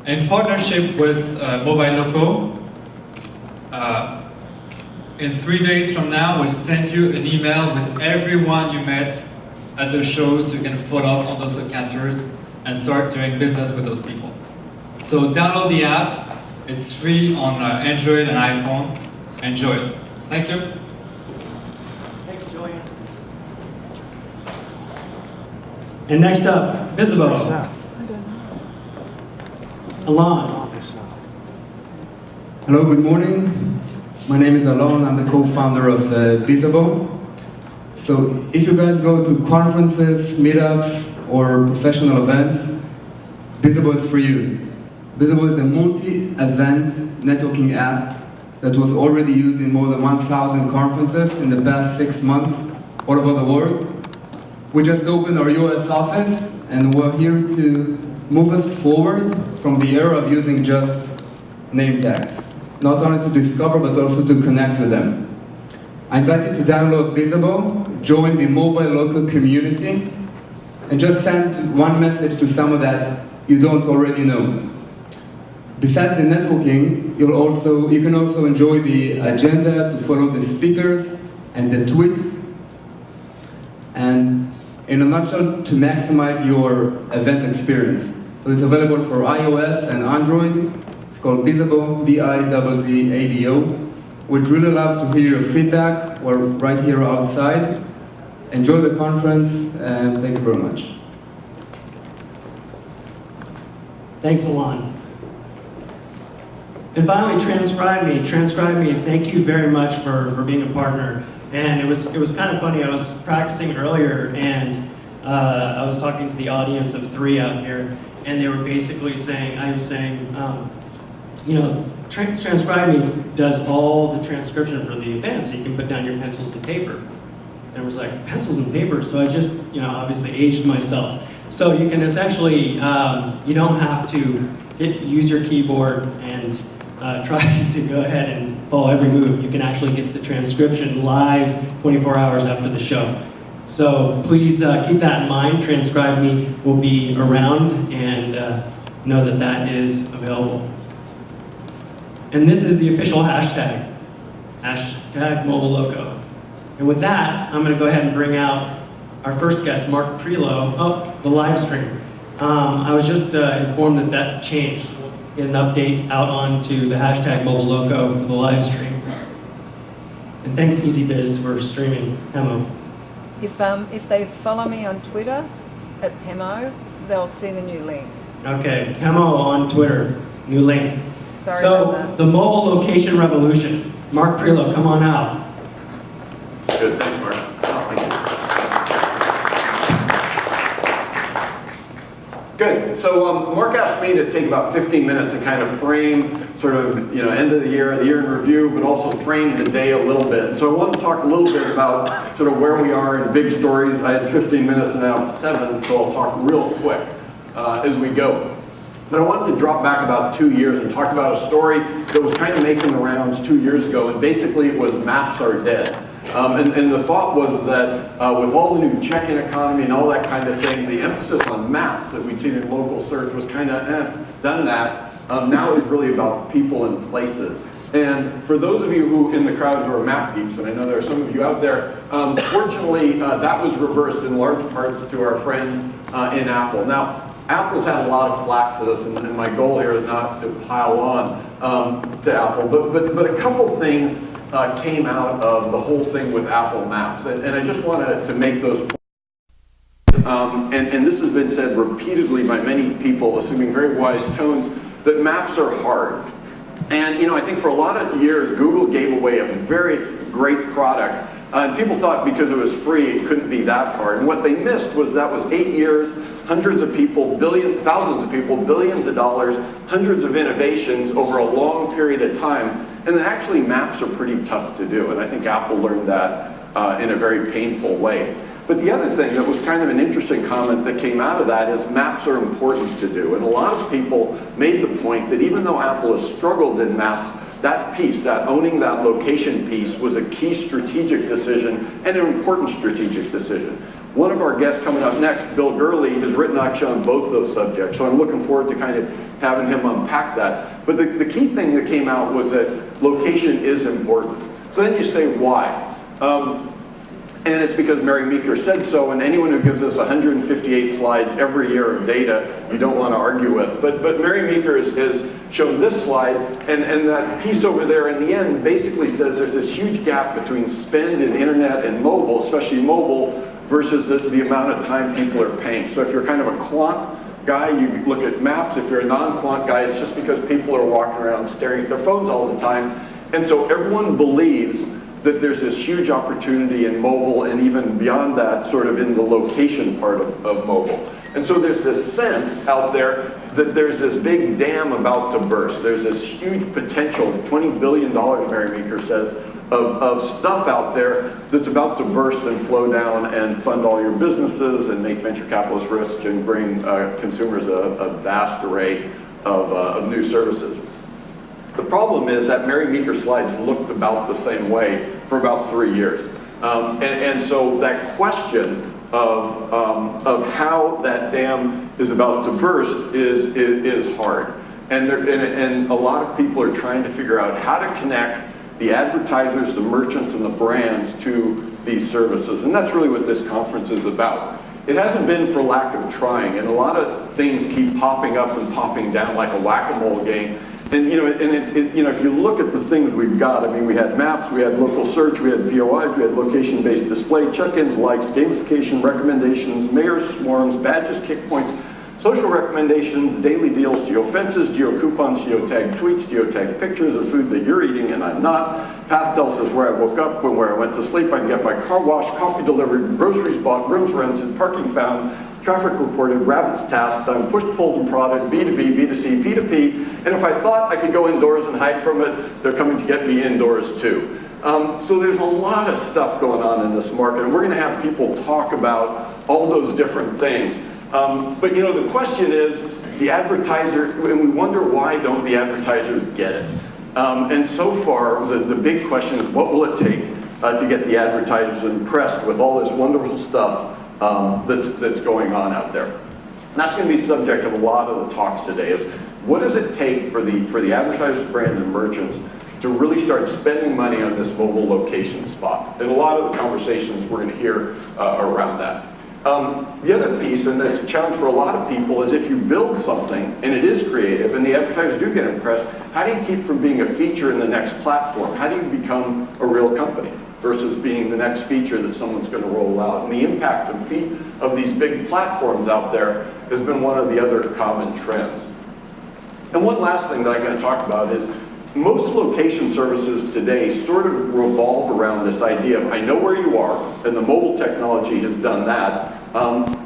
In partnership with Mobile Loco, in 3 days from now, we'll send you an email with everyone you met at the shows. You can follow up on those encounters and start doing business with those people. So download the app. It's free on Android and iPhone. Enjoy it. Thank you. Thanks, Julian. And next up, Bizzabo. Alon. Hello, good morning. My name is Alon. I'm the co-founder of Bizzabo. So if you guys go to conferences, meetups, or professional events, Bizzabo is for you. Bizzabo is a multi-event networking app that was already used in more than 1,000 conferences in the past 6 months all over the world. We just opened our US office, and we're here to move us forward from the era of using just name tags. Not only to discover, but also to connect with them. I invite you to download Bizzabo, join the Mobile Loco community, and just send one message to someone that you don't already know. Besides the networking, you can also enjoy the agenda, to follow the speakers and the tweets, and in a nutshell, to maximize your event experience. So it's available for iOS and Android. It's called Bizzabo, B-I-Z-Z-A-B-O. We'd really love to hear your feedback. We're right here outside. Enjoy the conference, and thank you very much. Thanks, Alon. And finally, Transcribe Me, thank you very much for being a partner. And it was kind of funny, I was practicing earlier, and I was talking to the audience of 3 out here, and they were basically saying, Transcribe Me does all the transcription for the event, so you can put down your pencils and paper. And I was like, pencils and paper? So I just, obviously aged myself. So you can essentially, you don't have to use your keyboard and try to go ahead and follow every move. You can actually get the transcription live 24 hours after the show. So please keep that in mind. Transcribe Me will be around, and know that that is available. And this is the official hashtag, #MobileLoco. And with that, I'm going to go ahead and bring out our first guest, Mark Prelo. Oh, the live stream. I was just informed that changed. We'll get an update out onto the hashtag #MobileLoco for the live stream. And thanks EasyBiz for streaming Hemo. If they follow me on Twitter at Hemo, they'll see the new link. Okay, Hemo on Twitter, new link. Sorry So, about that. the mobile location revolution. Mark Prelo, come on out. Good, thanks, Mark. Good. So Mark asked me to take about 15 minutes to kind of frame sort of, end of the year in review, but also frame the day a little bit. And so I want to talk a little bit about sort of where we are in big stories. I had 15 minutes and now 7, so I'll talk real quick as we go. But I wanted to drop back about 2 years and talk about a story that was kind of making the rounds 2 years ago, and basically it was maps are dead. And the thought was that with all the new check-in economy and all that kind of thing, the emphasis on maps that we'd seen in local search was kind of, done that. Now it's really about people and places. And for those of you who in the crowd who are map geeks, and I know there are some of you out there, fortunately that was reversed in large parts to our friends in Apple. Now, Apple's had a lot of flack for this, and my goal here is not to pile on to Apple, but a couple things came out of the whole thing with Apple Maps, and I just wanted to make those points. And this has been said repeatedly by many people, assuming very wise tones, that maps are hard. And I think for a lot of years, Google gave away a very great product. And people thought because it was free, it couldn't be that hard. And what they missed was that was 8 years, hundreds of people, thousands of people, billions of dollars, hundreds of innovations over a long period of time. And then actually maps are pretty tough to do. And I think Apple learned that in a very painful way. But the other thing that was kind of an interesting comment that came out of that is maps are important to do. And a lot of people made the point that even though Apple has struggled in maps, that piece, that owning that location piece, was a key strategic decision and an important strategic decision. One of our guests coming up next, Bill Gurley, has written actually on both those subjects, so I'm looking forward to kind of having him unpack that. But the key thing that came out was that location is important. So then you say, why? And it's because Mary Meeker said so, and anyone who gives us 158 slides every year of data, you don't want to argue with. But Mary Meeker has shown this slide, and that piece over there in the end basically says there's this huge gap between spend in internet and mobile, especially mobile, versus the amount of time people are paying. So if you're kind of a quant guy, you look at maps. If you're a non-quant guy, it's just because people are walking around staring at their phones all the time. And so everyone believes that there's this huge opportunity in mobile, and even beyond that, sort of in the location part of mobile. And so there's this sense out there that there's this big dam about to burst. There's this huge potential, $20 billion, Mary Meeker says, of stuff out there that's about to burst and flow down and fund all your businesses and make venture capitalists rich and bring consumers a vast array of new services. The problem is that Mary Meeker slides looked about the same way for about 3 years. And so that question of how that dam is about to burst is hard. And a lot of people are trying to figure out how to connect the advertisers, the merchants, and the brands to these services. And that's really what this conference is about. It hasn't been for lack of trying, and a lot of things keep popping up and popping down like a whack-a-mole game. And if you look at the things we've got, I mean, we had maps, we had local search, we had POIs, we had location-based display, check-ins, likes, gamification, recommendations, mayor's swarms, badges, kick points, social recommendations, daily deals, geo-fences, geo-coupons, geotag tweets, geotag pictures of food that you're eating and I'm not. Path tells us where I woke up, where I went to sleep. I can get my car washed, coffee delivered, groceries bought, rooms rented, parking found, traffic reported, rabbits tasked, I'm pushed, pulled, and prodded, B2B, B2C, P2P, and if I thought I could go indoors and hide from it, they're coming to get me indoors too. So there's a lot of stuff going on in this market, and we're going to have people talk about all those different things. But the question is, the advertiser, and we wonder why don't the advertisers get it? And so far, the big question is, what will it take to get the advertisers impressed with all this wonderful stuff that's going on out there? And that's going to be the subject of a lot of the talks today, is what does it take for the advertisers, brands, and merchants to really start spending money on this mobile location spot? And a lot of the conversations we're going to hear around that. The other piece, and that's a challenge for a lot of people, is if you build something and it is creative and the advertisers do get impressed, how do you keep from being a feature in the next platform? How do you become a real company versus being the next feature that someone's going to roll out? And the impact of these big platforms out there has been one of the other common trends. And one last thing that I'm going to talk about is most location services today sort of revolve around this idea of I know where you are, and the mobile technology has done that,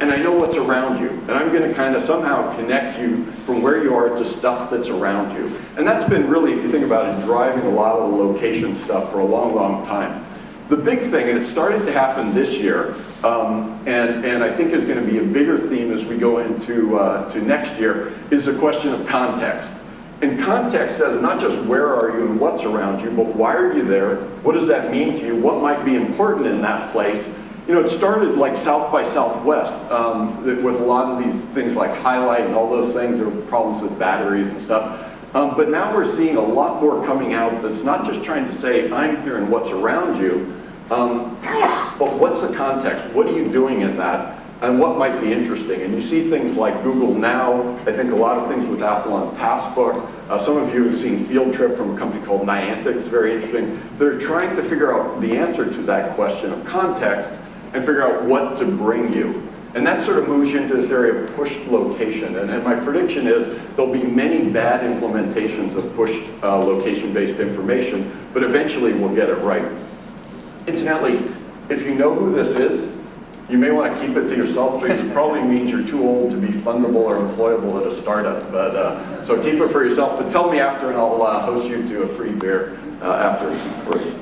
and I know what's around you. And I'm going to kind of somehow connect you from where you are to stuff that's around you. And that's been really, if you think about it, driving a lot of the location stuff for a long, long time. The big thing, and it started to happen this year, and I think is going to be a bigger theme as we go into to next year, is the question of context. And context says not just where are you and what's around you, but why are you there? What does that mean to you? What might be important in that place? It started like South by Southwest with a lot of these things like Highlight and all those things. There were problems with batteries and stuff. But now we're seeing a lot more coming out that's not just trying to say, I'm here and what's around you, but what's the context? What are you doing in that? And what might be interesting. And you see things like Google Now, I think a lot of things with Apple on Passbook. Some of you have seen Field Trip from a company called Niantic, it's very interesting. They're trying to figure out the answer to that question of context and figure out what to bring you. And that sort of moves you into this area of pushed location. And my prediction is there'll be many bad implementations of pushed location-based information, but eventually we'll get it right. Incidentally, if you know who this is, you may want to keep it to yourself, because it probably means you're too old to be fundable or employable at a startup. But so keep it for yourself. But tell me after, and I'll host you to a free beer afterwards.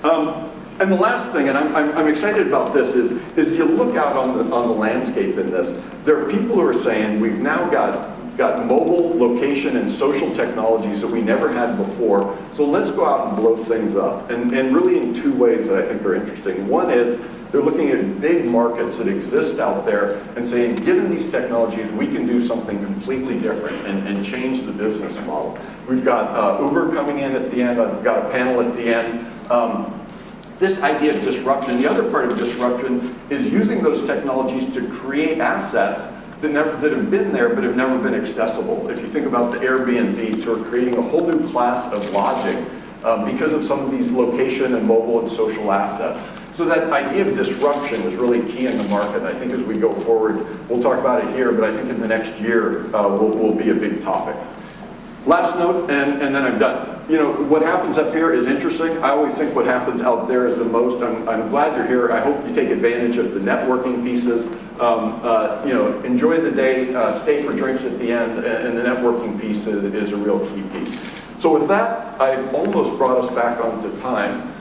And the last thing, and I'm excited about this, is you look out on the landscape in this. There are people who are saying we've now got mobile, location, and social technologies that we never had before. So let's go out and blow things up, and really in two ways that I think are interesting. One is They're looking at big markets that exist out there and saying, given these technologies, we can do something completely different and change the business model. We've got Uber coming in at the end. I've got a panel at the end. This idea of disruption, the other part of disruption is using those technologies to create assets that have been there but have never been accessible. If you think about the Airbnb, sort of creating a whole new class of lodging because of some of these location and mobile and social assets. So that idea of disruption is really key in the market. I think as we go forward, we'll talk about it here, but I think in the next year will be a big topic. Last note, and then I'm done. You know, what happens up here is interesting. I always think what happens out there is the most. I'm glad you're here. I hope you take advantage of the networking pieces. You know, enjoy the day, stay for drinks at the end, and the networking piece is a real key piece. So with that, I've almost brought us back onto time.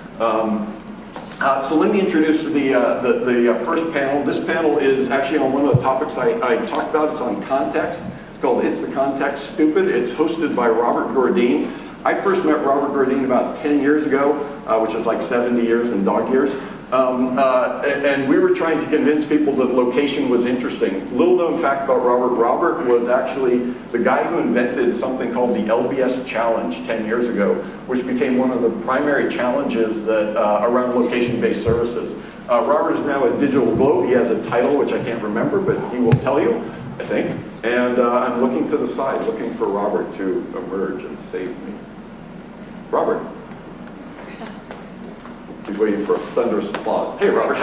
So let me introduce the first panel. This panel is actually on one of the topics I talked about. It's on context. It's called It's the Context Stupid. It's hosted by Robert Gordine. I first met Robert Gordine about 10 years ago, which is like 70 years in dog years. And we were trying to convince people that location was interesting. Little known fact about Robert. Robert was actually the guy who invented something called the LBS Challenge 10 years ago, which became one of the primary challenges that around location-based services. Robert is now at Digital Globe. He has a title which I can't remember, but he will tell you, I think. And I'm looking to the side, looking for Robert to emerge and save me. Robert. He's waiting for a thunderous applause. Hey, Robert.